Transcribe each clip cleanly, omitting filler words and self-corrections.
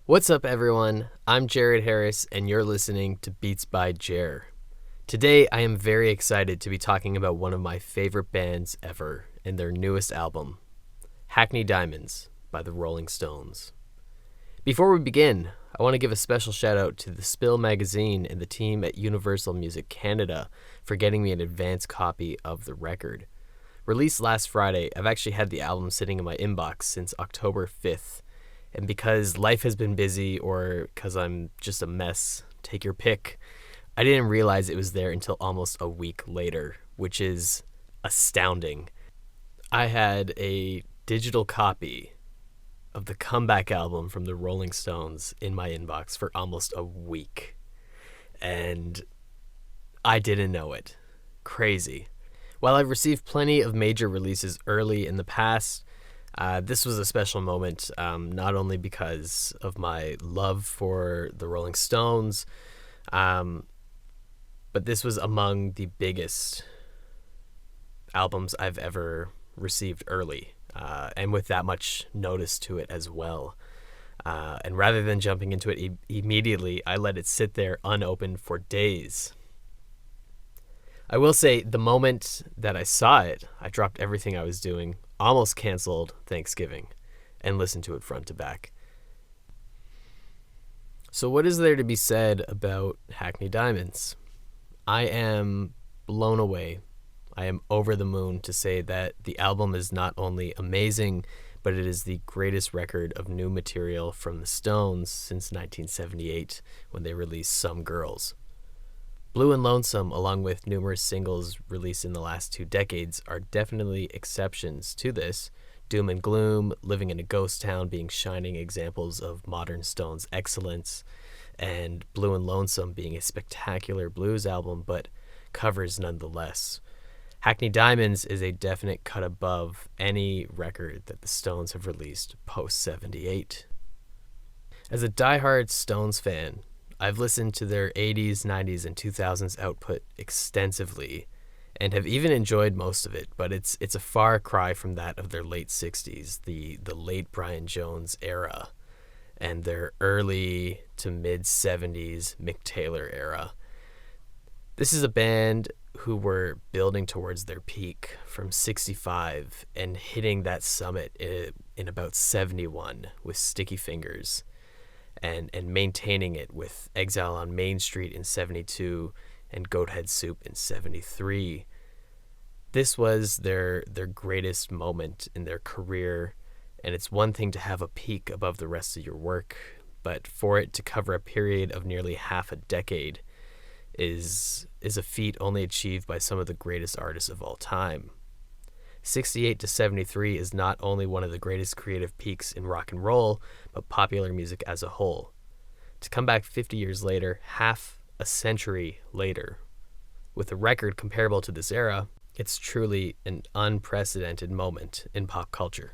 What's up, everyone? I'm Jared Harris, and you're listening to Beats by Jer. Today, I am very excited to be talking about one of my favorite bands ever and their newest album, Hackney Diamonds by the Rolling Stones. Before we begin, I want to give a special shout out to The Spill magazine and the team at Universal Music Canada for getting me an advance copy of the record. Released last Friday, I've actually had the album sitting in my inbox since October 5th. And because life has been busy or because I'm just a mess, take your pick, I didn't realize it was there until almost a week later, which is astounding. I had a digital copy of the comeback album from the Rolling Stones in my inbox for almost a week. And I didn't know it. Crazy. While I've received plenty of major releases early in the past, this was a special moment, not only because of my love for the Rolling Stones, but this was among the biggest albums I've ever received early, and with that much notice to it as well. And rather than jumping into it immediately, I let it sit there unopened for days. I will say, the moment that I saw it, I dropped everything I was doing, almost canceled Thanksgiving, and listened to it front to back. So what is there to be said about Hackney Diamonds? I am blown away. I am over the moon to say that the album is not only amazing, but it is the greatest record of new material from the Stones since 1978, when they released Some Girls. Blue and Lonesome, along with numerous singles released in the last 2 decades, are definitely exceptions to this. Doom and Gloom, Living in a Ghost Town being shining examples of modern Stones excellence, and Blue and Lonesome being a spectacular blues album, but covers nonetheless. Hackney Diamonds is a definite cut above any record that the Stones have released post-78. As a diehard Stones fan, I've listened to their 80s, 90s, and 2000s output extensively and have even enjoyed most of it, but it's a far cry from that of their late 60s, the late Brian Jones era, and their early to mid 70s Mick Taylor era. This is a band who were building towards their peak from 65 and hitting that summit in about 71 with Sticky Fingers. And maintaining it with Exile on Main Street in 72 and Goathead Soup in 73. This was their greatest moment in their career, and it's one thing to have a peak above the rest of your work, but for it to cover a period of nearly half a decade is a feat only achieved by some of the greatest artists of all time. 68 to 73 is not only one of the greatest creative peaks in rock and roll, but popular music as a whole. To come back 50 years later, half a century later, with a record comparable to this era, it's truly an unprecedented moment in pop culture.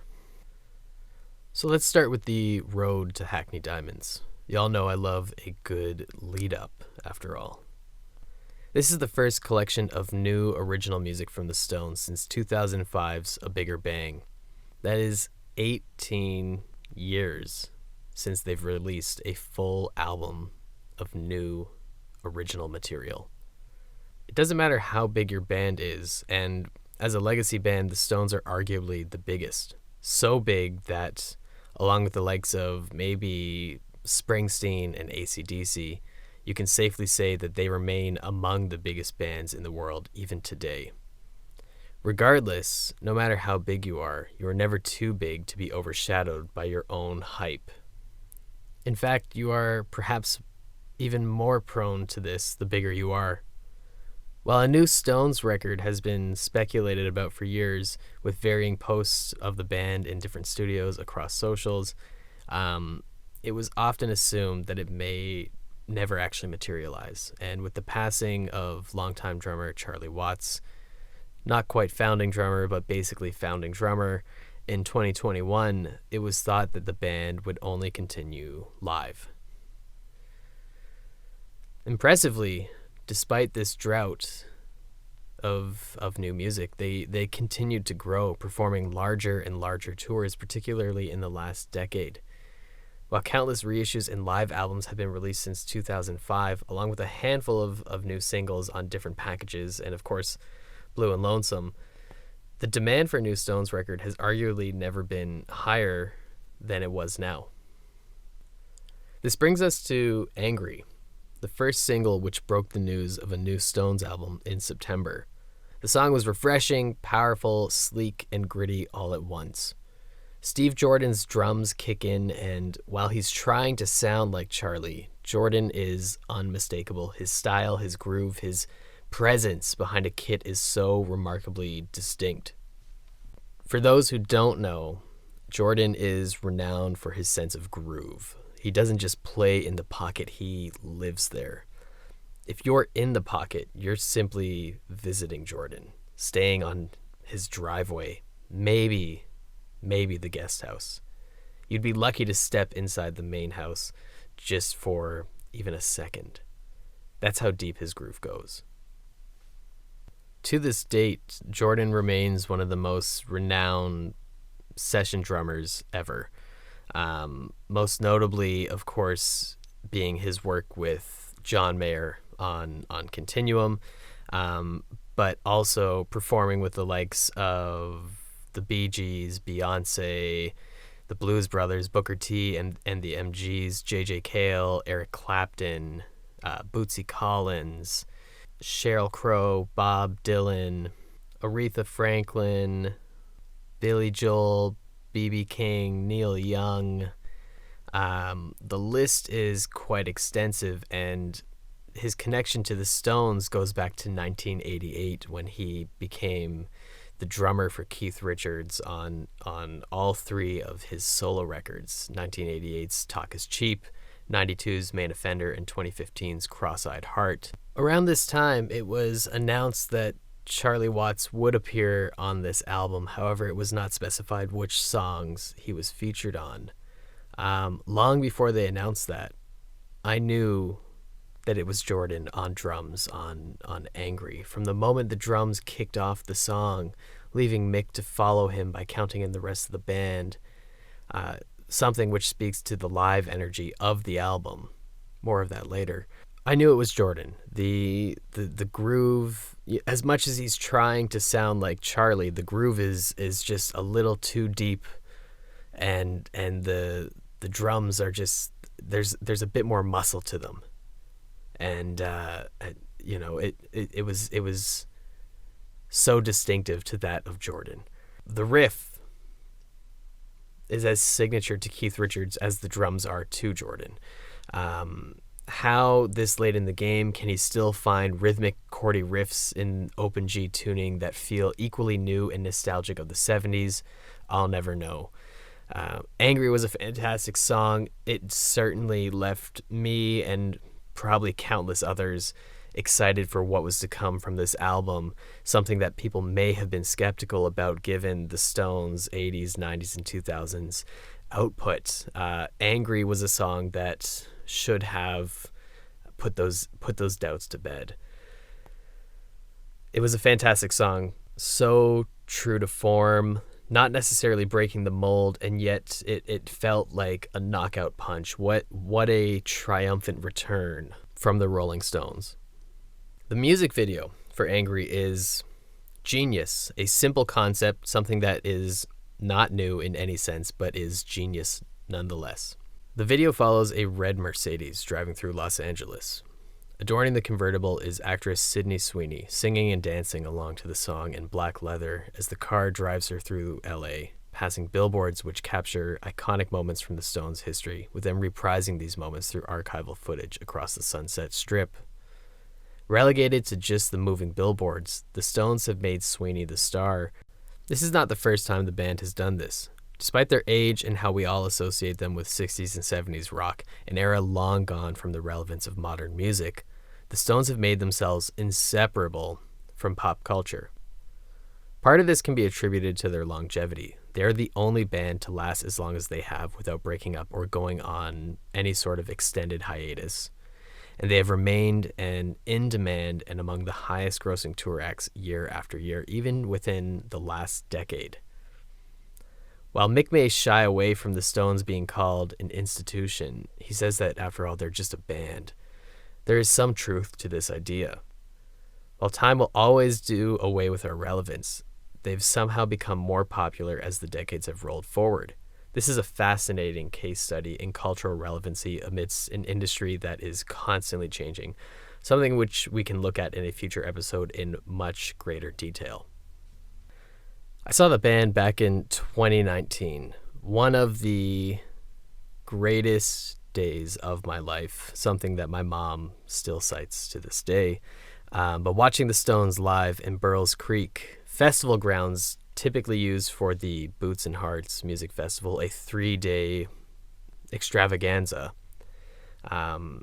So let's start with the road to Hackney Diamonds. Y'all know I love a good lead-up, after all. This is the first collection of new original music from the Stones since 2005's A Bigger Bang. That is 18 years since they've released a full album of new original material. It doesn't matter how big your band is, and as a legacy band, the Stones are arguably the biggest. So big that, along with the likes of maybe Springsteen and AC/DC, you can safely say that they remain among the biggest bands in the world even today. Regardless, no matter how big you are never too big to be overshadowed by your own hype. In fact, you are perhaps even more prone to this the bigger you are. While a new Stones record has been speculated about for years, with varying posts of the band in different studios across socials, it was often assumed that it may never actually materialize. And with the passing of longtime drummer Charlie Watts, not quite founding drummer, but basically founding drummer, in 2021, it was thought that the band would only continue live. Impressively, despite this drought of new music, they continued to grow, performing larger and larger tours, particularly in the last decade. While countless reissues and live albums have been released since 2005, along with a handful of new singles on different packages, and of course, Blue and Lonesome, the demand for a new Stones record has arguably never been higher than it was now. This brings us to Angry, the first single which broke the news of a new Stones album in September. The song was refreshing, powerful, sleek, and gritty all at once. Steve Jordan's drums kick in, and while he's trying to sound like Charlie, Jordan is unmistakable. His style, his groove, his presence behind a kit is so remarkably distinct. For those who don't know, Jordan is renowned for his sense of groove. He doesn't just play in the pocket, he lives there. If you're in the pocket, you're simply visiting Jordan, staying on his driveway, maybe the guest house. You'd be lucky to step inside the main house just for even a second. That's how deep his groove goes. To this date, Jordan remains one of the most renowned session drummers ever. Most notably, of course, being his work with John Mayer on Continuum, but also performing with the likes of the Bee Gees, Beyonce, the Blues Brothers, Booker T and the MGs, J.J. Cale, Eric Clapton, Bootsy Collins, Sheryl Crow, Bob Dylan, Aretha Franklin, Billy Joel, B.B. King, Neil Young. The list is quite extensive, and his connection to the Stones goes back to 1988 when he became the drummer for Keith Richards on all three of his solo records, 1988's Talk Is Cheap, 92's Main Offender, and 2015's Cross-Eyed Heart. Around this time, it was announced that Charlie Watts would appear on this album. However, it was not specified which songs he was featured on. Long before they announced that, I knew that it was Jordan on drums on Angry. From the moment the drums kicked off the song, leaving Mick to follow him by counting in the rest of the band, something which speaks to the live energy of the album. More of that later. I knew it was Jordan. The groove, as much as he's trying to sound like Charlie, the groove is just a little too deep, and the drums are just there's a bit more muscle to them. And it was so distinctive to that of Jordan. The riff is as signature to Keith Richards as the drums are to Jordan. How this late in the game can he still find rhythmic, chordy riffs in open G tuning that feel equally new and nostalgic of the 70s? I'll never know. Angry was a fantastic song. It certainly left me and probably countless others excited for what was to come from this album, something that people may have been skeptical about given the Stones' 80s, 90s, and 2000s output. Angry was a song that should have put those doubts to bed. It was a fantastic song, so true to form, not necessarily breaking the mold, and yet it felt like a knockout punch. What a triumphant return from the Rolling Stones. The music video for Angry is genius, a simple concept, something that is not new in any sense, but is genius nonetheless. The video follows a red Mercedes driving through Los Angeles. Adorning the convertible is actress Sydney Sweeney, singing and dancing along to the song in black leather as the car drives her through LA, passing billboards which capture iconic moments from the Stones' history, with them reprising these moments through archival footage across the Sunset Strip. Relegated to just the moving billboards, the Stones have made Sweeney the star. This is not the first time the band has done this. Despite their age and how we all associate them with 60s and 70s rock, an era long gone from the relevance of modern music, the Stones have made themselves inseparable from pop culture. Part of this can be attributed to their longevity. They are the only band to last as long as they have without breaking up or going on any sort of extended hiatus. And they have remained in demand and among the highest grossing tour acts year after year, even within the last decade. While Mick may shy away from the Stones being called an institution, he says that after all, they're just a band. There is some truth to this idea. While time will always do away with our relevance, they've somehow become more popular as the decades have rolled forward. This is a fascinating case study in cultural relevancy amidst an industry that is constantly changing, something which we can look at in a future episode in much greater detail. I saw the band back in 2019, one of the greatest days of my life, something that my mom still cites to this day. But watching the Stones live in Burles Creek, festival grounds typically used for the Boots and Hearts Music Festival, a 3-day extravaganza. But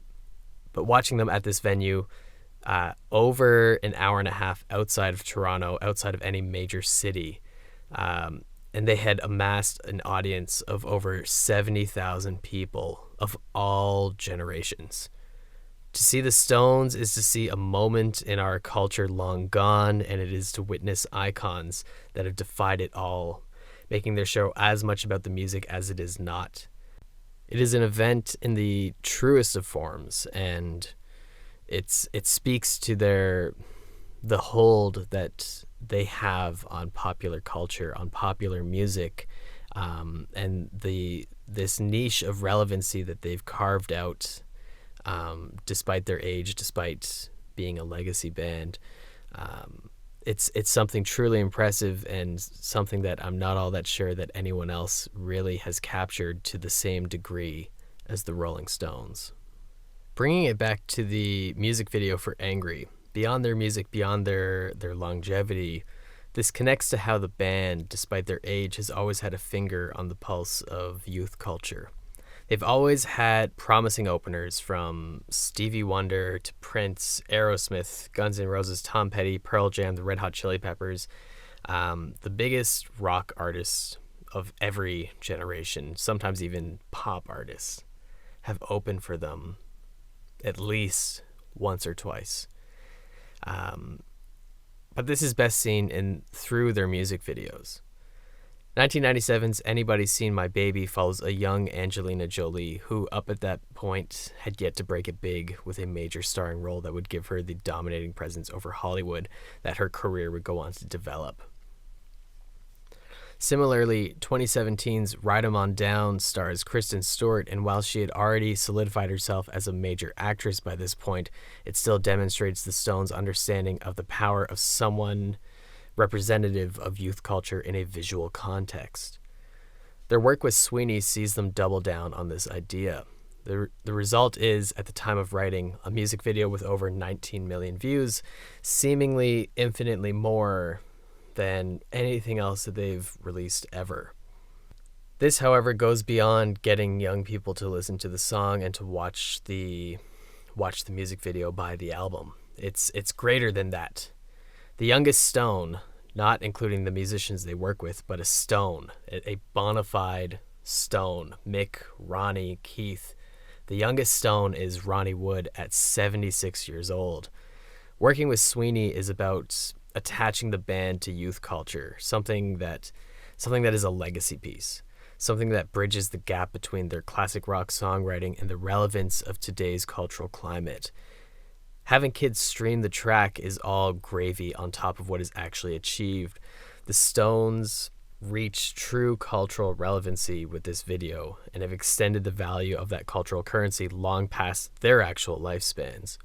watching them at this venue, over an hour and a half outside of Toronto, outside of any major city, and they had amassed an audience of over 70,000 people of all generations. To see the Stones is to see a moment in our culture long gone, and it is to witness icons that have defied it all, making their show as much about the music as it is not. It is an event in the truest of forms, and it speaks to the hold that they have on popular culture, on popular music, and this niche of relevancy that they've carved out. Despite their age, despite being a legacy band, it's something truly impressive and something that I'm not all that sure that anyone else really has captured to the same degree as the Rolling Stones. Bringing it back to the music video for Angry, beyond their music, beyond their longevity, this connects to how the band, despite their age, has always had a finger on the pulse of youth culture. They've always had promising openers, from Stevie Wonder to Prince, Aerosmith, Guns N' Roses, Tom Petty, Pearl Jam, the Red Hot Chili Peppers, the biggest rock artists of every generation, sometimes even pop artists, have opened for them at least once or twice. But this is best seen through their music videos. 1997's Anybody's Seen My Baby follows a young Angelina Jolie who, up at that point, had yet to break it big with a major starring role that would give her the dominating presence over Hollywood that her career would go on to develop. Similarly, 2017's Ride 'Em On Down stars Kristen Stewart, and while she had already solidified herself as a major actress by this point, it still demonstrates the Stones' understanding of the power of someone representative of youth culture in a visual context. Their work with Sweeney sees them double down on this idea. The result is, at the time of writing, a music video with over 19 million views, seemingly infinitely more than anything else that they've released ever. This, however, goes beyond getting young people to listen to the song and to watch the music video, buy the album. It's greater than that. The youngest Stone, not including the musicians they work with, but a Stone, a bona fide Stone, Mick, Ronnie, Keith. The youngest Stone is Ronnie Wood at 76 years old. Working with Sweeney is about attaching the band to youth culture, something that is a legacy piece, something that bridges the gap between their classic rock songwriting and the relevance of today's cultural climate. Having kids stream the track is all gravy on top of what is actually achieved. The Stones reach true cultural relevancy with this video and have extended the value of that cultural currency long past their actual lifespans.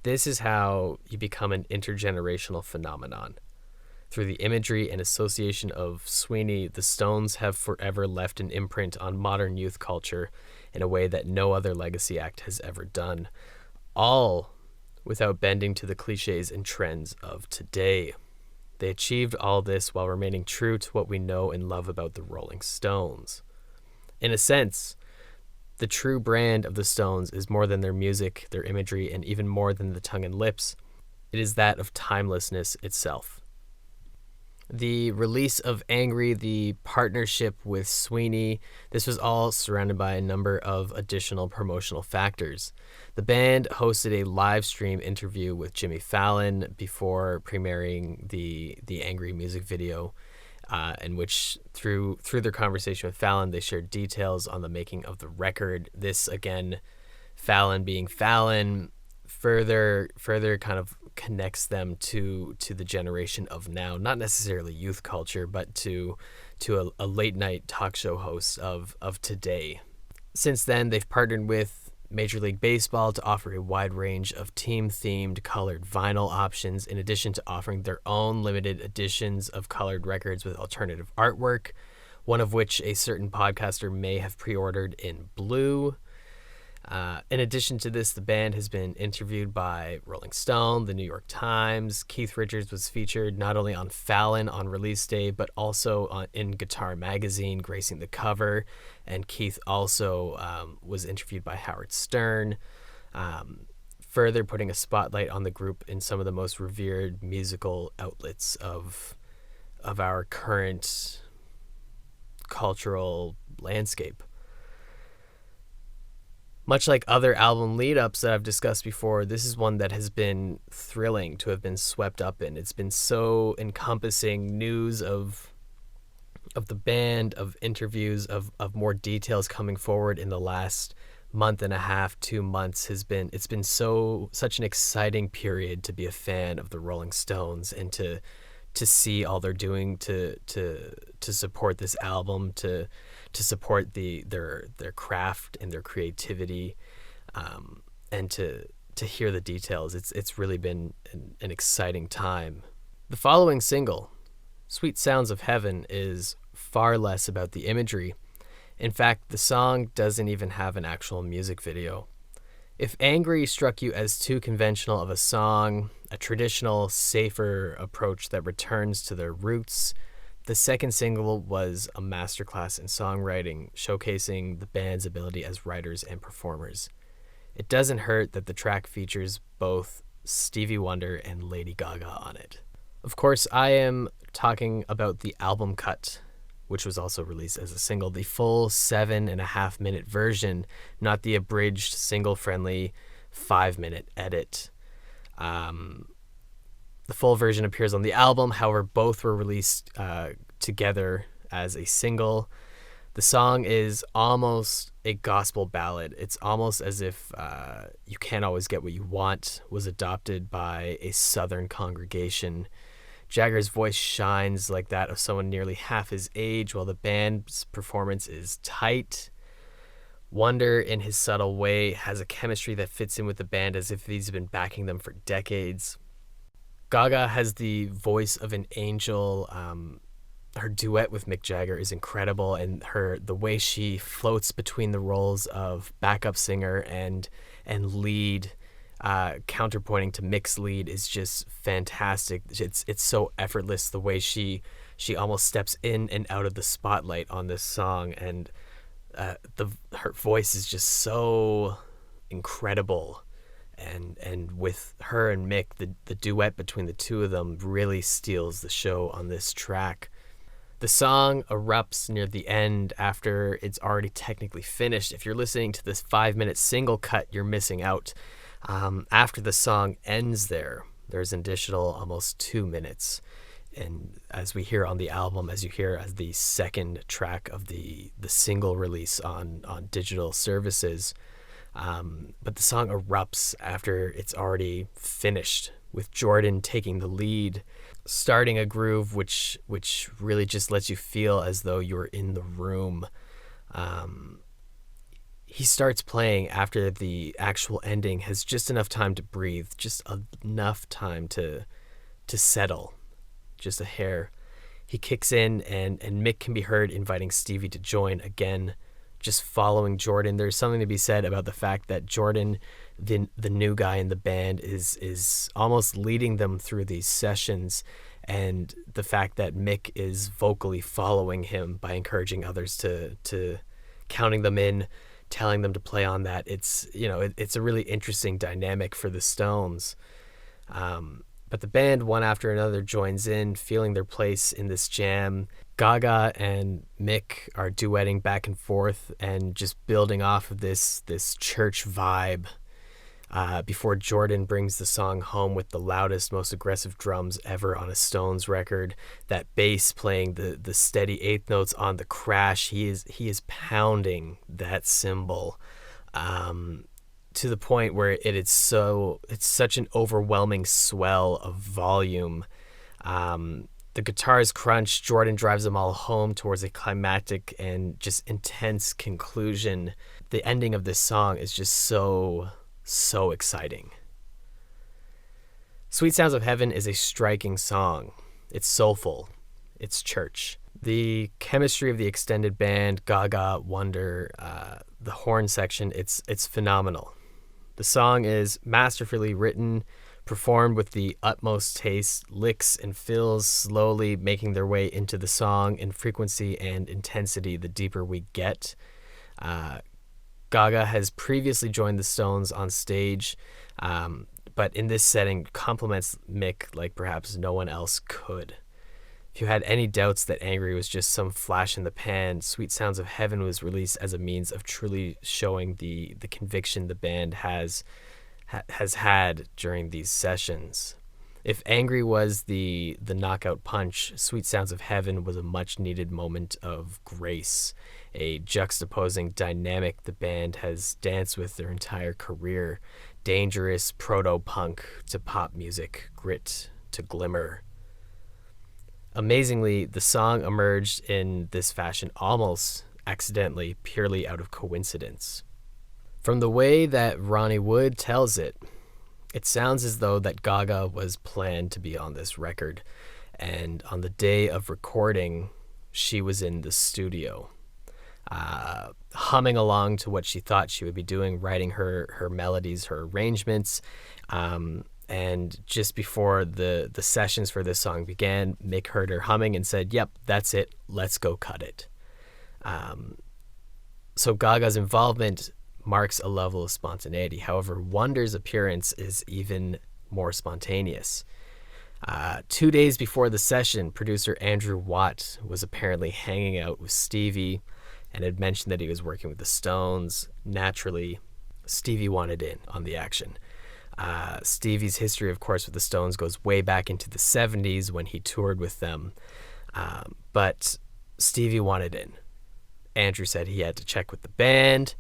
This is how you become an intergenerational phenomenon. Through the imagery and association of Sweeney, the Stones have forever left an imprint on modern youth culture in a way that no other legacy act has ever done, all without bending to the cliches and trends of today. They achieved all this while remaining true to what we know and love about the Rolling Stones. In a sense, the true brand of the Stones is more than their music, their imagery, and even more than the tongue and lips. It is that of timelessness itself. The release of Angry, the partnership with Sweeney, this was all surrounded by a number of additional promotional factors. The band hosted a live stream interview with Jimmy Fallon before premiering the Angry music video. in which through their conversation with Fallon, they shared details on the making of the record. This again, Fallon being Fallon, further kind of connects them to the generation of now, not necessarily youth culture, but to a late night talk show host of today. Since then, they've partnered with Major League Baseball to offer a wide range of team-themed colored vinyl options, in addition to offering their own limited editions of colored records with alternative artwork, one of which a certain podcaster may have pre-ordered in blue. In addition to this, the band has been interviewed by Rolling Stone, the New York Times. Keith Richards was featured not only on Fallon on release day, but also in Guitar Magazine, gracing the cover. And Keith also was interviewed by Howard Stern, further putting a spotlight on the group in some of the most revered musical outlets of our current cultural landscape. Much like other album lead-ups that I've discussed before, this is one that has been thrilling to have been swept up in. It's been so encompassing, news of the band, of interviews, of more details coming forward in the last month and a half, 2 months. It's been such an exciting period to be a fan of the Rolling Stones and to see all they're doing to support this album, to support their craft and their creativity, and to hear the details. It's really been an exciting time. The following single, Sweet Sounds of Heaven, is far less about the imagery. In fact, the song doesn't even have an actual music video. If Angry struck you as too conventional of a song, a traditional, safer approach that returns to their roots, the second single was a masterclass in songwriting, showcasing the band's ability as writers and performers. It doesn't hurt that the track features both Stevie Wonder and Lady Gaga on it. Of course, I am talking about the album cut, which was also released as a single, the full 7.5-minute version, not the abridged, single-friendly 5-minute edit. The full version appears on the album. However, both were released together as a single. The song is almost a gospel ballad. It's almost as if You Can't Always Get What You Want was adopted by a Southern congregation. Jagger's voice shines like that of someone nearly half his age, while the band's performance is tight. Wonder, in his subtle way, has a chemistry that fits in with the band as if he's been backing them for decades. Gaga has the voice of an angel. Her duet with Mick Jagger is incredible, and the way she floats between the roles of backup singer and lead, counterpointing to Mick's lead, is just fantastic. It's so effortless, the way she almost steps in and out of the spotlight on this song, and her voice is just so incredible. And with her and Mick, the duet between the two of them really steals the show on this track. The song erupts near the end after it's already technically finished. If you're listening to this 5-minute single cut, you're missing out. After the song ends there's an additional almost 2 minutes. And as we hear on the album, as you hear as the second track of the single release on digital services, but the song erupts after it's already finished, with Jordan taking the lead, starting a groove which really just lets you feel as though you're in the room. He starts playing after the actual ending has just enough time to breathe, just enough time to settle, just a hair. He kicks in, and Mick can be heard inviting Stevie to join again, just following Jordan. There's something to be said about the fact that Jordan, the new guy in the band, is almost leading them through these sessions, and the fact that Mick is vocally following him by encouraging others to counting them in, telling them to play on that. It's a really interesting dynamic for the Stones. But the band, one after another, joins in, feeling their place in this jam. Gaga and Mick are duetting back and forth and just building off of this church vibe. before Jordan brings the song home with the loudest, most aggressive drums ever on a Stones record. That bass playing the steady eighth notes on the crash. He is pounding that cymbal to the point where it's such an overwhelming swell of volume. The guitars crunch. Jordan drives them all home towards a climactic and just intense conclusion. The ending of this song is just so exciting. Sweet Sounds of Heaven is a striking song. It's soulful. It's church. The chemistry of the extended band, Gaga, Wonder, the horn section, it's phenomenal. The song is masterfully written, performed with the utmost taste, licks and fills slowly making their way into the song in frequency and intensity the deeper we get. Gaga has previously joined the Stones on stage, but in this setting compliments Mick like perhaps no one else could. If you had any doubts that Angry was just some flash in the pan, Sweet Sounds of Heaven was released as a means of truly showing the conviction the band has had during these sessions. If Angry was the knockout punch, Sweet Sounds of Heaven was a much-needed moment of grace, a juxtaposing dynamic the band has danced with their entire career. Dangerous proto-punk to pop music, grit to glimmer. Amazingly, the song emerged in this fashion almost accidentally, purely out of coincidence. From the way that Ronnie Wood tells it, it sounds as though that Gaga was planned to be on this record, and on the day of recording, she was in the studio, humming along to what she thought she would be doing, writing her melodies, her arrangements, and just before the sessions for this song began, Mick heard her humming and said, "Yep, that's it, let's go cut it." So Gaga's involvement marks a level of spontaneity. However, Wonder's appearance is even more spontaneous. 2 days before the session, producer Andrew Watt was apparently hanging out with Stevie and had mentioned that he was working with the Stones. Naturally, Stevie wanted in on the action. Stevie's history, of course, with the Stones goes way back into the 70s when he toured with them. But Stevie wanted in. Andrew said he had to check with the band.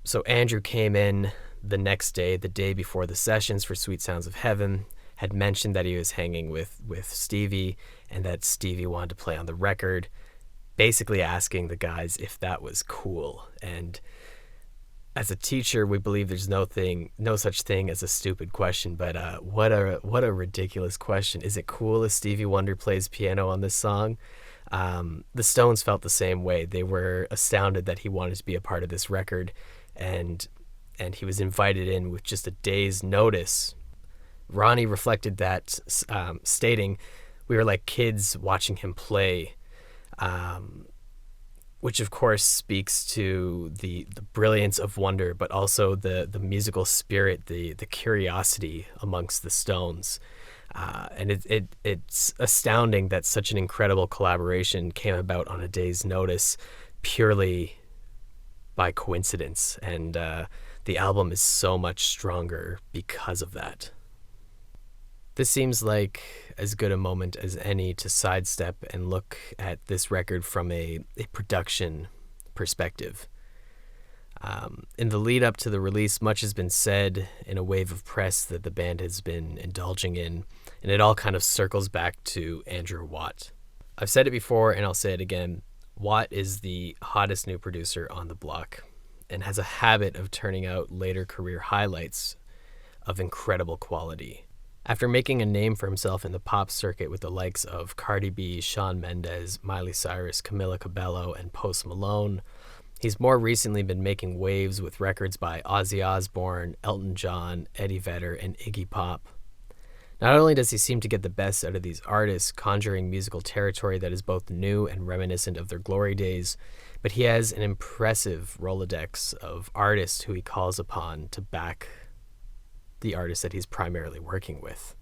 So Andrew came in the next day, the day before the sessions for Sweet Sounds of Heaven, had mentioned that he was hanging with Stevie and that Stevie wanted to play on the record, basically asking the guys if that was cool. And as a teacher, we believe there's no such thing as a stupid question, but what a ridiculous question. Is it cool if Stevie Wonder plays piano on this song? The Stones felt the same way. They were astounded that he wanted to be a part of this record, and he was invited in with just a day's notice. Ronnie reflected that, stating, "We were like kids watching him play," which of course speaks to the brilliance of Wonder, but also the musical spirit, the curiosity amongst the Stones. And it's astounding that such an incredible collaboration came about on a day's notice purely by coincidence. And the album is so much stronger because of that. This seems like as good a moment as any to sidestep and look at this record from a production perspective. In the lead up to the release, much has been said in a wave of press that the band has been indulging in, and it all kind of circles back to Andrew Watt. I've said it before and I'll say it again. Watt is the hottest new producer on the block and has a habit of turning out later career highlights of incredible quality. After making a name for himself in the pop circuit with the likes of Cardi B, Shawn Mendes, Miley Cyrus, Camila Cabello, and Post Malone, he's more recently been making waves with records by Ozzy Osbourne, Elton John, Eddie Vedder, and Iggy Pop. Not only does he seem to get the best out of these artists, conjuring musical territory that is both new and reminiscent of their glory days, but he has an impressive Rolodex of artists who he calls upon to back the artists that he's primarily working with.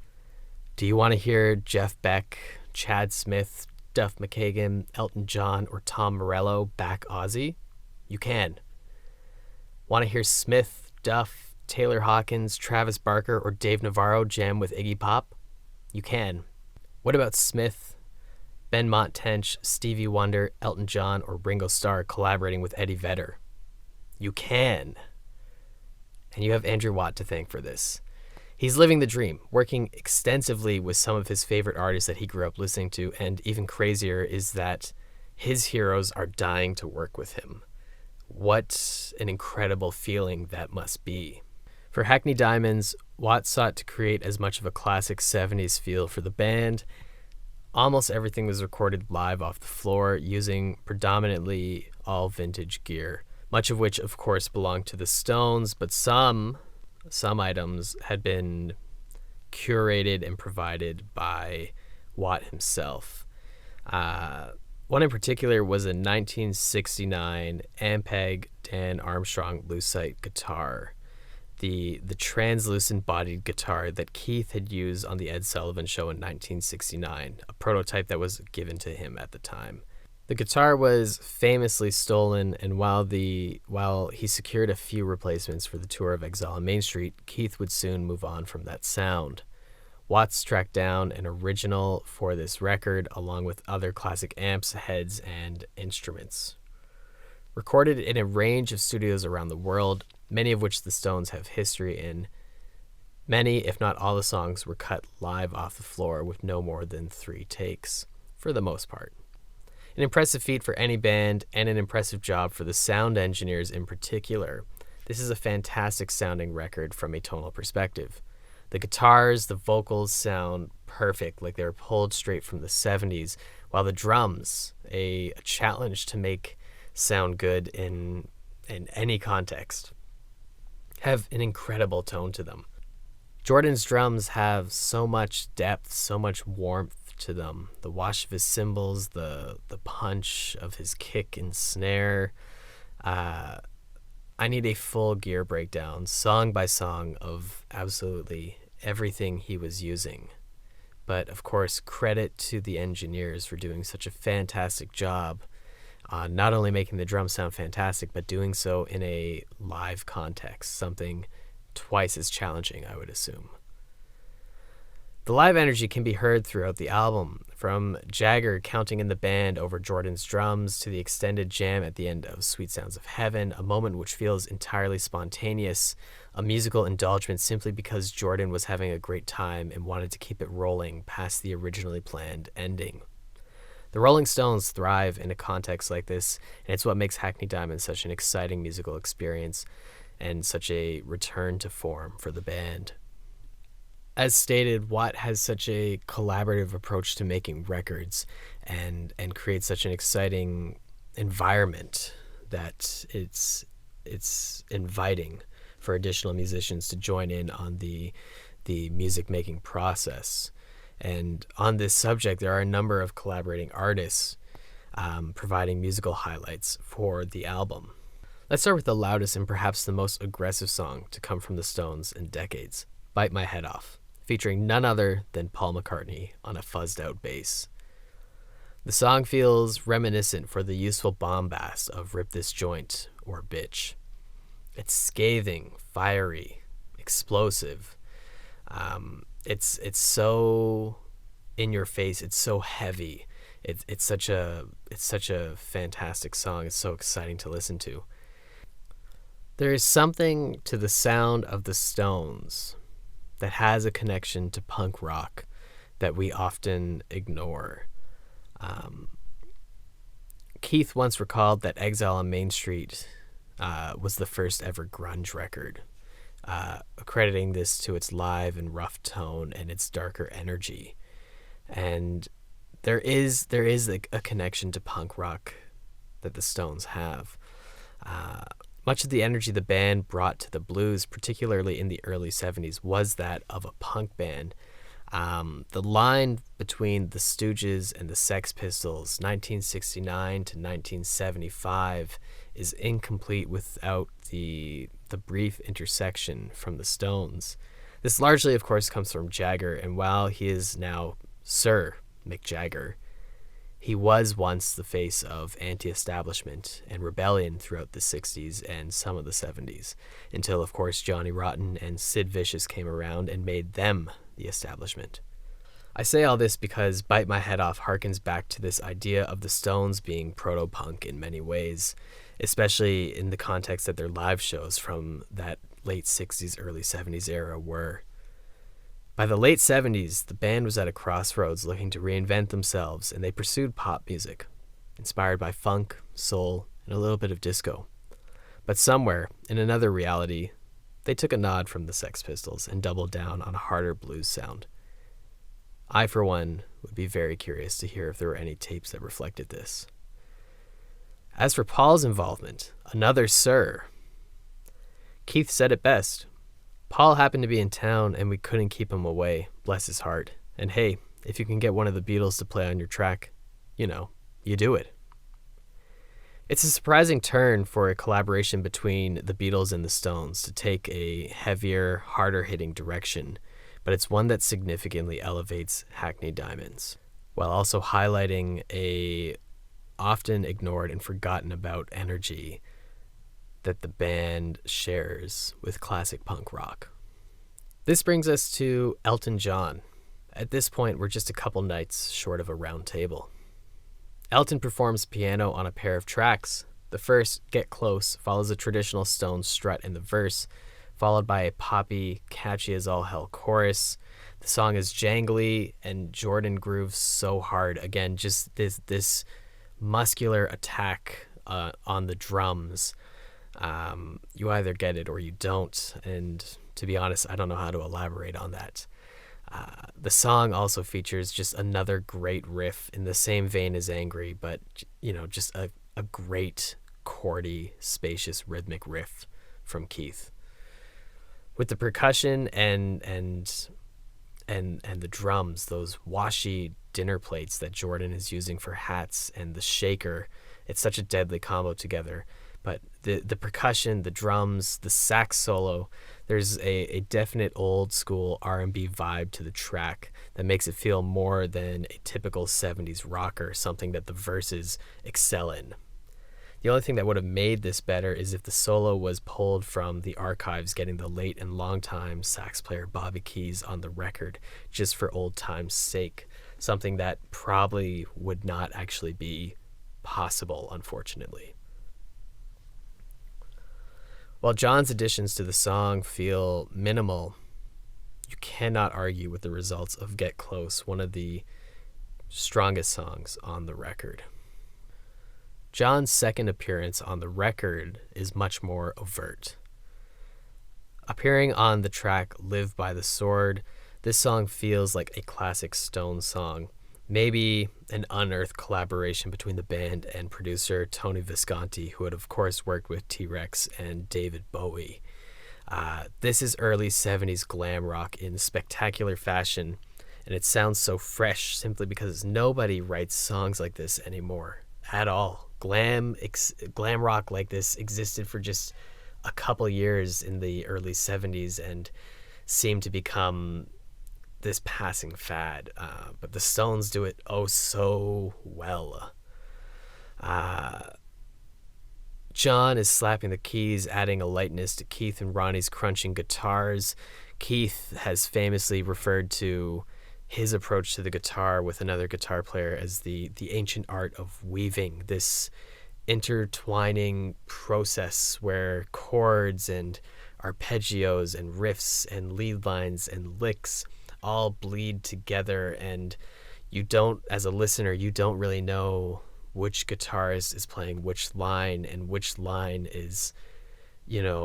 Do you want to hear Jeff Beck, Chad Smith, Duff McKagan, Elton John, or Tom Morello back Ozzy? You can. Want to hear Smith, Duff, Taylor Hawkins, Travis Barker, or Dave Navarro jam with Iggy Pop? You can. What about Smith, Benmont Tench, Stevie Wonder, Elton John, or Ringo Starr collaborating with Eddie Vedder? You can. And you have Andrew Watt to thank for this. He's living the dream, working extensively with some of his favorite artists that he grew up listening to, and even crazier is that his heroes are dying to work with him. What an incredible feeling that must be. For Hackney Diamonds, Watt sought to create as much of a classic 70s feel for the band. Almost everything was recorded live off the floor using predominantly all vintage gear, much of which, of course, belonged to the Stones, but some items had been curated and provided by Watt himself. One in particular was a 1969 Ampeg Dan Armstrong Lucite guitar, the translucent bodied guitar that Keith had used on the Ed Sullivan Show in 1969, a prototype that was given to him at the time. The guitar was famously stolen, and while he secured a few replacements for the tour of Exile on Main Street, Keith would soon move on from that sound. Watts tracked down an original for this record, along with other classic amps, heads, and instruments. Recorded in a range of studios around the world, many of which the Stones have history in, many, if not all the songs, were cut live off the floor with no more than 3 takes, for the most part. An impressive feat for any band, and an impressive job for the sound engineers in particular. This is a fantastic sounding record from a tonal perspective. The guitars, the vocals sound perfect, like they were pulled straight from the 70s, while the drums, a challenge to make sound good in any context, have an incredible tone to them. Jordan's drums have so much depth, so much warmth to them. The wash of his cymbals, the punch of his kick and snare. I need a full gear breakdown, song by song, of absolutely everything he was using. But of course, credit to the engineers for doing such a fantastic job, not only making the drums sound fantastic, but doing so in a live context, something twice as challenging, I would assume. The live energy can be heard throughout the album, from Jagger counting in the band over Jordan's drums to the extended jam at the end of Sweet Sounds of Heaven, a moment which feels entirely spontaneous, a musical indulgence simply because Jordan was having a great time and wanted to keep it rolling past the originally planned ending. The Rolling Stones thrive in a context like this, and it's what makes Hackney Diamonds such an exciting musical experience and such a return to form for the band. As stated, Watt has such a collaborative approach to making records and creates such an exciting environment that it's inviting for additional musicians to join in on the music making process. And on this subject, there are a number of collaborating artists providing musical highlights for the album. Let's start with the loudest and perhaps the most aggressive song to come from the Stones in decades, Bite My Head Off, featuring none other than Paul McCartney on a fuzzed out bass. The song feels reminiscent for the useful bombast of Rip This Joint or Bitch. It's scathing, fiery, explosive. It's so in your face. It's so heavy. It's such a fantastic song. It's so exciting to listen to. There is something to the sound of the Stones that has a connection to punk rock that we often ignore. Keith once recalled that Exile on Main Street was the first ever grunge record, accrediting this to its live and rough tone and its darker energy. And there is a connection to punk rock that the Stones have. Much of the energy the band brought to the blues, particularly in the early 70s, was that of a punk band. The line between the Stooges and the Sex Pistols, 1969 to 1975, is incomplete without the brief intersection from the Stones. This largely, of course, comes from Jagger, and while he is now Sir Mick Jagger, He was once the face of anti-establishment and rebellion throughout the 60s and some of the 70s, until, of course, Johnny Rotten and Sid Vicious came around and made them the establishment. I say all this because Bite My Head Off harkens back to this idea of the Stones being proto-punk in many ways, especially in the context that their live shows from that late 60s, early 70s era were. By the late 70s, the band was at a crossroads looking to reinvent themselves, and they pursued pop music, inspired by funk, soul, and a little bit of disco. But somewhere, in another reality, they took a nod from the Sex Pistols and doubled down on a harder blues sound. I, for one, would be very curious to hear if there were any tapes that reflected this. As for Paul's involvement, another Sir. Keith said it best. Paul happened to be in town and we couldn't keep him away, bless his heart. And hey, if you can get one of the Beatles to play on your track, you do it. It's a surprising turn for a collaboration between the Beatles and the Stones to take a heavier, harder-hitting direction, but it's one that significantly elevates Hackney Diamonds, while also highlighting a often ignored and forgotten about energy that the band shares with classic punk rock. This brings us to Elton John. At this point, we're just a couple nights short of a round table. Elton performs piano on a pair of tracks. The first, Get Close, follows a traditional Stones strut in the verse, followed by a poppy, catchy as all hell chorus. The song is jangly, and Jordan grooves so hard. Again, just this muscular attack on the drums. You either get it or you don't, and to be honest, I don't know how to elaborate on that. The song also features just another great riff in the same vein as Angry, but just a great chordy, spacious, rhythmic riff from Keith. With the percussion and the drums, those washy dinner plates that Jordan is using for hats, and the shaker, it's such a deadly combo together. But the percussion, the drums, the sax solo, there's a definite old school R&B vibe to the track that makes it feel more than a typical 70s rocker, something that the verses excel in. The only thing that would have made this better is if the solo was pulled from the archives, getting the late and longtime sax player Bobby Keys on the record just for old time's sake, something that probably would not actually be possible, unfortunately. While John's additions to the song feel minimal, you cannot argue with the results of Get Close, one of the strongest songs on the record. John's second appearance on the record is much more overt. Appearing on the track Live by the Sword, this song feels like a classic Stones song, maybe an unearthed collaboration between the band and producer Tony Visconti, who had of course worked with T-Rex and David Bowie. This is early 70s glam rock in spectacular fashion, and it sounds so fresh simply because nobody writes songs like this anymore at all. Glam rock like this existed for just a couple years in the early 70s and seemed to become this passing fad, but the Stones do it oh so well. John is slapping the keys, adding a lightness to Keith and Ronnie's crunching guitars. Keith has famously referred to his approach to the guitar with another guitar player as the ancient art of weaving, this intertwining process where chords and arpeggios and riffs and lead lines and licks all bleed together, and you don't, as a listener, you don't really know which guitarist is playing which line and which line is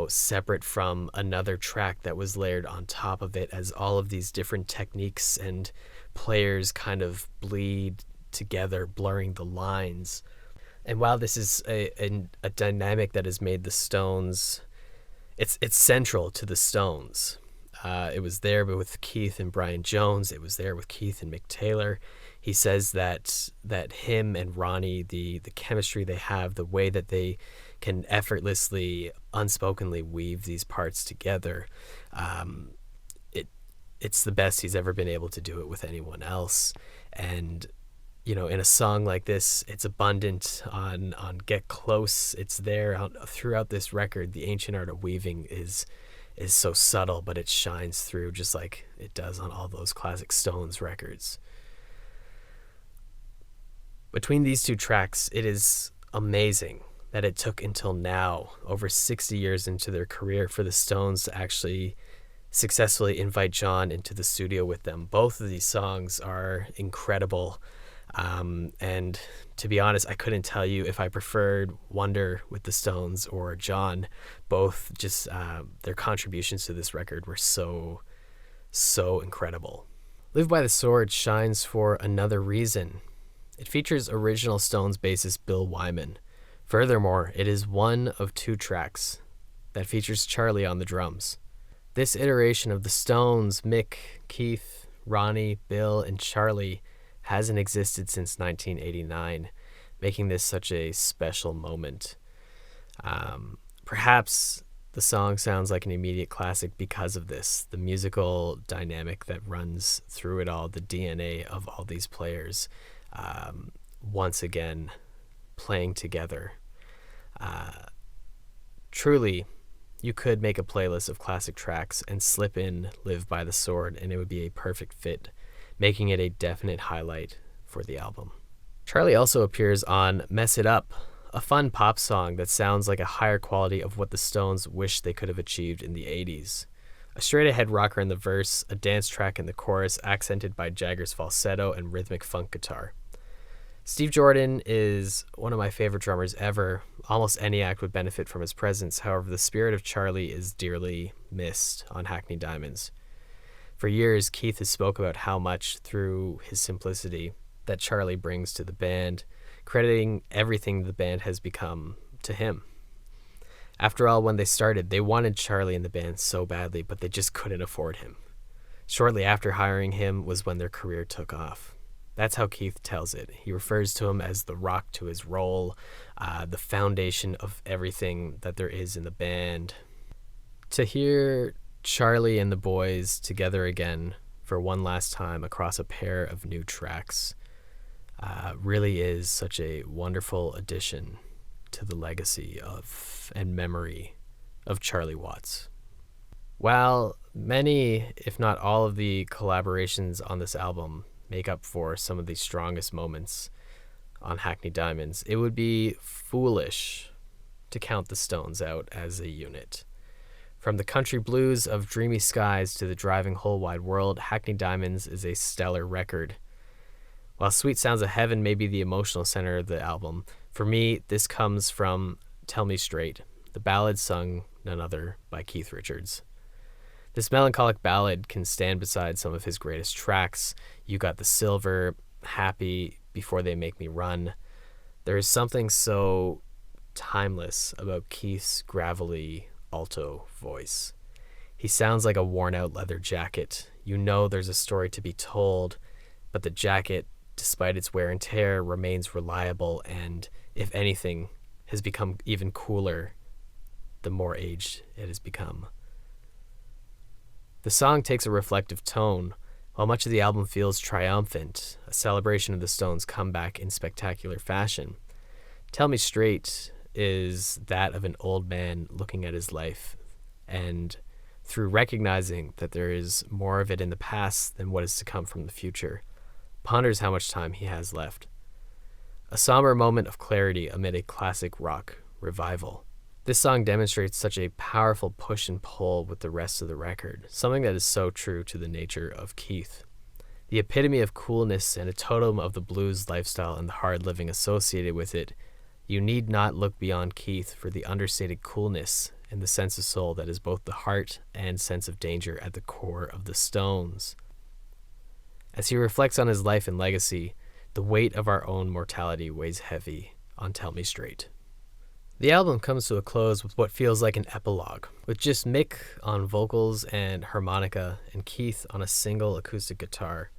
separate from another track that was layered on top of it, as all of these different techniques and players kind of bleed together, blurring the lines. And while this is a dynamic that has made the Stones, it's central to the Stones. It was there with Keith and Brian Jones. It was there with Keith and Mick Taylor. He says that him and Ronnie, the chemistry they have, the way that they can effortlessly, unspokenly weave these parts together, it's the best he's ever been able to do it with anyone else. And in a song like this, it's abundant on Get Close. It's there throughout this record. The ancient art of weaving is so subtle, but it shines through just like it does on all those classic Stones records. Between these two tracks, it is amazing that it took until now, over 60 years into their career, for the Stones to actually successfully invite John into the studio with them. Both of these songs are incredible. And to be honest, I couldn't tell you if I preferred Wonder with the Stones or John. Both just their contributions to this record were so incredible. Live by the Sword shines for another reason. It features original Stones bassist Bill Wyman. Furthermore, it is one of two tracks that features Charlie on the drums. This iteration of the Stones, Mick, Keith, Ronnie, Bill, and Charlie hasn't existed since 1989, making this such a special moment. Perhaps the song sounds like an immediate classic because of this, the musical dynamic that runs through it all, the DNA of all these players, once again playing together. Truly, you could make a playlist of classic tracks and slip in Live by the Sword, and it would be a perfect fit, making it a definite highlight for the album. Charlie also appears on Mess It Up, a fun pop song that sounds like a higher quality of what the Stones wish they could have achieved in the 80s. A straight-ahead rocker in the verse, a dance track in the chorus accented by Jagger's falsetto and rhythmic funk guitar. Steve Jordan is one of my favorite drummers ever. Almost any act would benefit from his presence. However, the spirit of Charlie is dearly missed on Hackney Diamonds. For years, Keith has spoke about how much, through his simplicity, that Charlie brings to the band, crediting everything the band has become to him. After all, when they started, they wanted Charlie in the band so badly, but they just couldn't afford him. Shortly after hiring him was when their career took off. That's how Keith tells it. He refers to him as the rock to his roll, the foundation of everything that there is in the band. To hear Charlie and the boys together again for one last time across a pair of new tracks really is such a wonderful addition to the legacy of and memory of Charlie Watts. While many, if not all of the collaborations on this album make up for some of the strongest moments on Hackney Diamonds, it would be foolish to count the Stones out as a unit. From the country blues of Dreamy Skies to the driving whole wide world, Hackney Diamonds is a stellar record. While Sweet Sounds of Heaven may be the emotional center of the album, for me, this comes from Tell Me Straight, the ballad sung none other by Keith Richards. This melancholic ballad can stand beside some of his greatest tracks. You Got the Silver, Happy, Before They Make Me Run. There is something so timeless about Keith's gravelly alto voice. He sounds like a worn-out leather jacket. You know there's a story to be told, but the jacket, despite its wear and tear, remains reliable and, if anything, has become even cooler the more aged it has become. The song takes a reflective tone, while much of the album feels triumphant, a celebration of the Stones' comeback in spectacular fashion. Tell Me Straight is that of an old man looking at his life, and through recognizing that there is more of it in the past than what is to come from the future, ponders how much time he has left. A somber moment of clarity amid a classic rock revival. This song demonstrates such a powerful push and pull with the rest of the record, something that is so true to the nature of Keith. The epitome of coolness and a totem of the blues lifestyle and the hard living associated with it, you need not look beyond Keith for the understated coolness and the sense of soul that is both the heart and sense of danger at the core of the Stones. As he reflects on his life and legacy, the weight of our own mortality weighs heavy on Tell Me Straight. The album comes to a close with what feels like an epilogue, with just Mick on vocals and harmonica and Keith on a single acoustic guitar.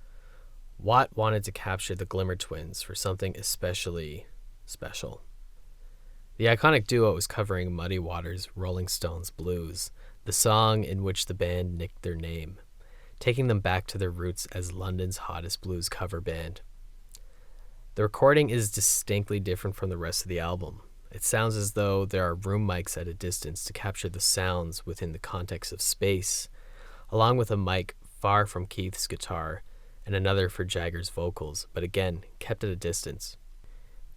Watt wanted to capture the Glimmer Twins for something especially special. The iconic duo was covering Muddy Waters' Rolling Stones Blues, the song in which the band nicked their name, taking them back to their roots as London's hottest blues cover band. The recording is distinctly different from the rest of the album. It sounds as though there are room mics at a distance to capture the sounds within the context of space, along with a mic far from Keith's guitar and another for Jagger's vocals, but again, kept at a distance.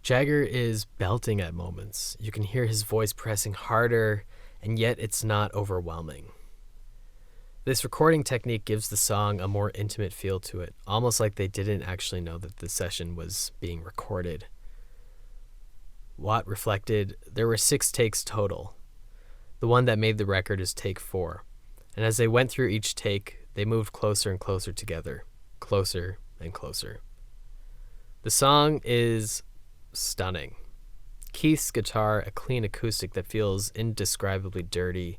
Jagger is belting at moments. You can hear his voice pressing harder, and yet it's not overwhelming. This recording technique gives the song a more intimate feel to it, almost like they didn't actually know that the session was being recorded. Watt reflected, there were 6 takes total. The one that made the record is take 4. And as they went through each take, they moved closer and closer together, closer and closer. The song is stunning. Keith's guitar, a clean acoustic that feels indescribably dirty,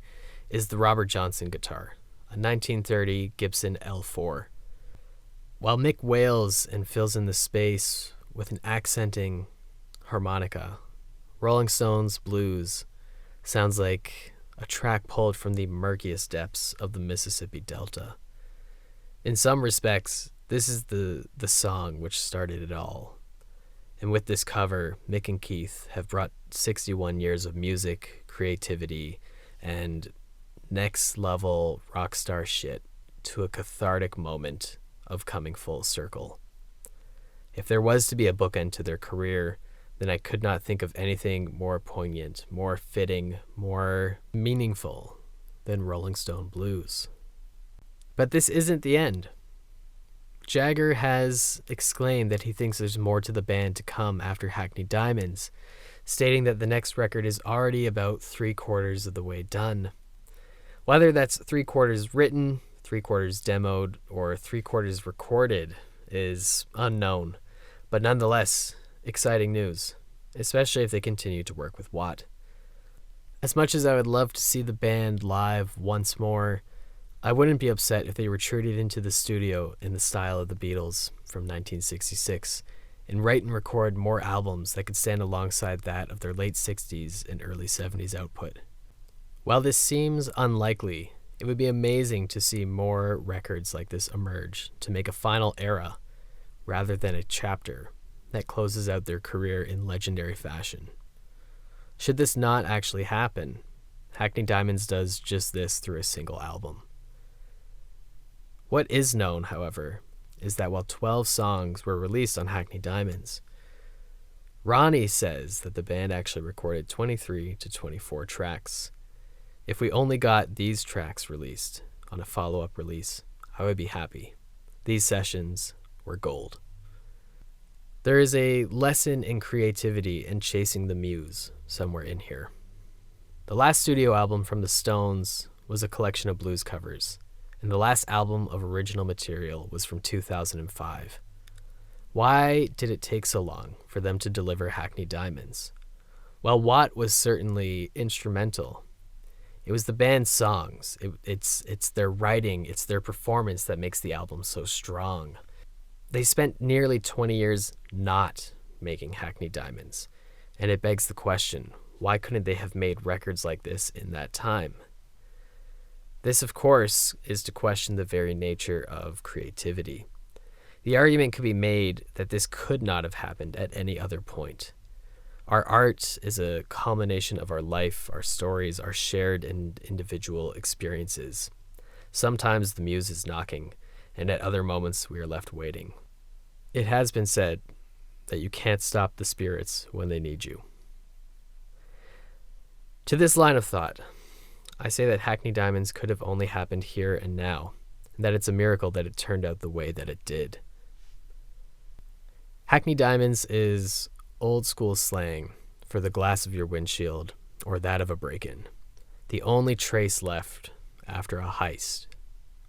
is the Robert Johnson guitar, a 1930 Gibson L4. While Mick wails and fills in the space with an accenting harmonica, Rolling Stones Blues sounds like a track pulled from the murkiest depths of the Mississippi Delta. In some respects, this is the song which started it all. And with this cover, Mick and Keith have brought 61 years of music, creativity, and next level rock star shit to a cathartic moment of coming full circle. If there was to be a bookend to their career, then I could not think of anything more poignant, more fitting, more meaningful than Rolling Stone Blues. But this isn't the end. Jagger has exclaimed that he thinks there's more to the band to come after Hackney Diamonds, stating that the next record is already about 3/4 of the way done. Whether that's 3/4 written, 3/4 demoed, or 3/4 recorded is unknown, but nonetheless, exciting news, especially if they continue to work with Watt. As much as I would love to see the band live once more, I wouldn't be upset if they retreated into the studio in the style of the Beatles from 1966 and write and record more albums that could stand alongside that of their late 60s and early 70s output. While this seems unlikely, it would be amazing to see more records like this emerge to make a final era rather than a chapter that closes out their career in legendary fashion. Should this not actually happen, Hackney Diamonds does just this through a single album. What is known, however, is that while 12 songs were released on Hackney Diamonds, Ronnie says that the band actually recorded 23 to 24 tracks. If we only got these tracks released on a follow-up release, I would be happy. These sessions were gold. There is a lesson in creativity and chasing the muse somewhere in here. The last studio album from the Stones was a collection of blues covers, and the last album of original material was from 2005. Why did it take so long for them to deliver Hackney Diamonds? Well, Watt was certainly instrumental. It was the band's songs. It's their writing, it's their performance that makes the album so strong. They spent nearly 20 years not making Hackney Diamonds, and it begs the question, why couldn't they have made records like this in that time? This, of course, is to question the very nature of creativity. The argument could be made that this could not have happened at any other point. Our art is a culmination of our life, our stories, our shared and individual experiences. Sometimes the muse is knocking, and at other moments we are left waiting. It has been said that you can't stop the spirits when they need you. To this line of thought, I say that Hackney Diamonds could have only happened here and now, and that it's a miracle that it turned out the way that it did. Hackney Diamonds is old school slang for the glass of your windshield or that of a break-in. The only trace left after a heist,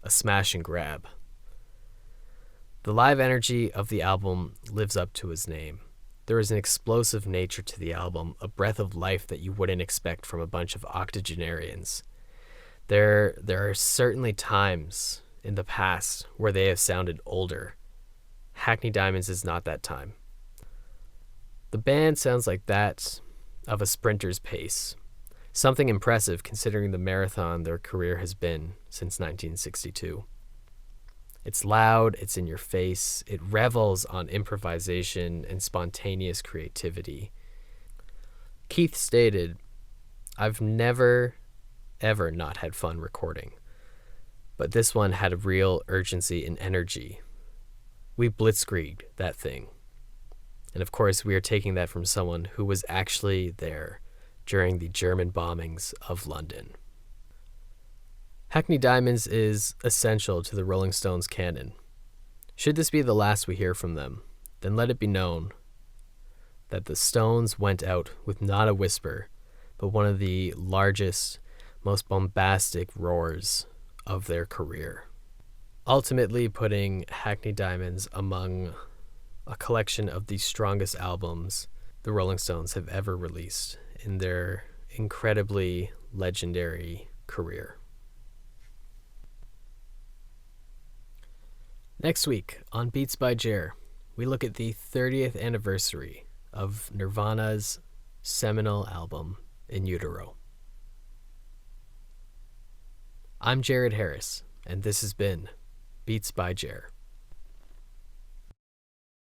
a smash and grab. The live energy of the album lives up to his name. There is an explosive nature to the album, a breath of life that you wouldn't expect from a bunch of octogenarians. There are certainly times in the past where they have sounded older. Hackney Diamonds is not that time. The band sounds like that of a sprinter's pace, something impressive considering the marathon their career has been since 1962. It's loud, it's in your face, it revels on improvisation and spontaneous creativity. Keith stated, "I've never, ever not had fun recording, but this one had a real urgency and energy. We blitzkrieged that thing." And of course, we are taking that from someone who was actually there during the German bombings of London. Hackney Diamonds is essential to the Rolling Stones canon. Should this be the last we hear from them, then let it be known that the Stones went out with not a whisper, but one of the largest, most bombastic roars of their career, ultimately putting Hackney Diamonds among a collection of the strongest albums the Rolling Stones have ever released in their incredibly legendary career. Next week on Beats by Jer, we look at the 30th anniversary of Nirvana's seminal album, In Utero. I'm Jared Harris, and this has been Beats by Jer.